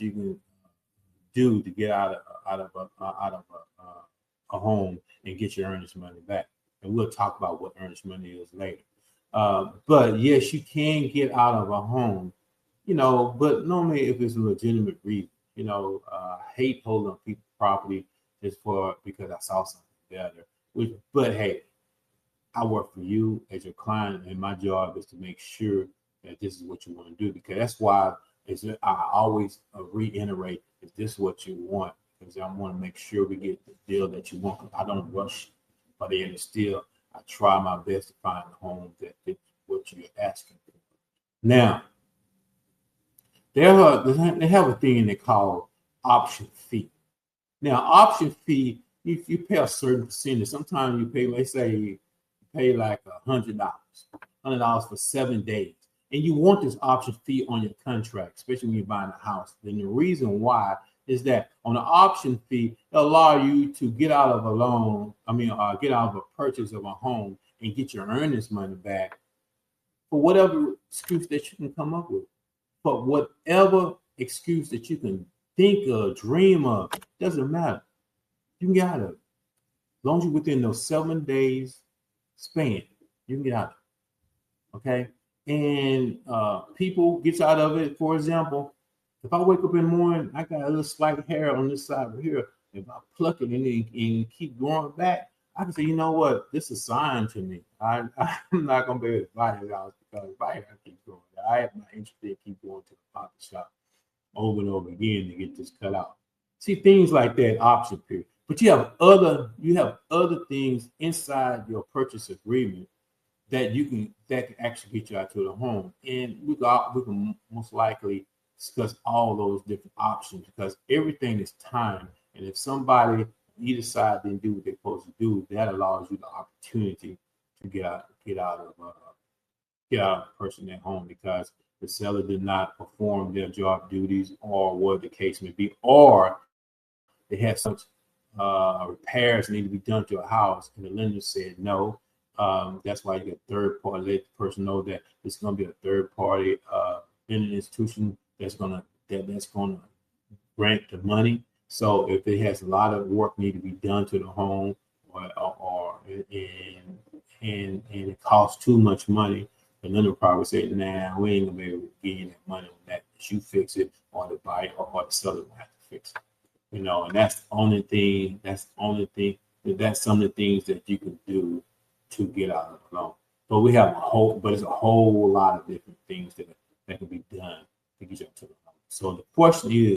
you can do to get out of a home and get your earnest money back. And we'll talk about what earnest money is later. But yes, you can get out of a home, but normally if it's a legitimate reason, I hate holding on people's property just because I saw something better. But hey, I work for you as your client, and my job is to make sure that this is what you want to do. Because that's why I always reiterate, is this what you want? Because I want to make sure we get the deal that you want. I don't rush, but in still, I try my best to find a home that fits what you're asking for. Now, they have a thing they call option fee. Now, option fee, if you pay a certain percentage, sometimes you pay, let's say, you pay like $100 for 7 days, and you want this option fee on your contract, especially when you're buying a house. Then the reason why is that on the option fee, it'll allow you to get out of a loan, get out of a purchase of a home and get your earnest money back for whatever excuse that you can come up with. But whatever excuse that you can think of, dream of, doesn't matter. You can get out of it. As long as you're within those 7 days span, you can get out of it. Okay? And people gets out of it. For example, if I wake up in the morning, I got a little slight hair on this side over here. If I pluck it and keep growing back, I can say, you know what? This is a sign to me. I'm not going to be able to buy it out because if I keep growing, I have not interested in keep going to the barber shop over and over again to get this cut out. See, things like that, option period. But you have other things inside your purchase agreement that can actually get you out to the home. And we can most likely discuss all those different options because everything is time. And if somebody on either side didn't do what they're supposed to do, that allows you the opportunity to get out of the person at home because the seller did not perform their job duties or what the case may be, or they had such repairs need to be done to a house and the lender said no. That's why you get third party. Let the person know that it's going to be a third party in an institution that's going to grant the money. So if it has a lot of work need to be done to the home, and it costs too much money, the lender probably say, "Nah, we ain't gonna be able to give you that money on that. You fix it, or the buyer or the seller will have to fix it." And that's the only thing. That's some of the things that you can do to get out of the loan. But it's a whole lot of different things that can be done to get you out to the loan. So the question is,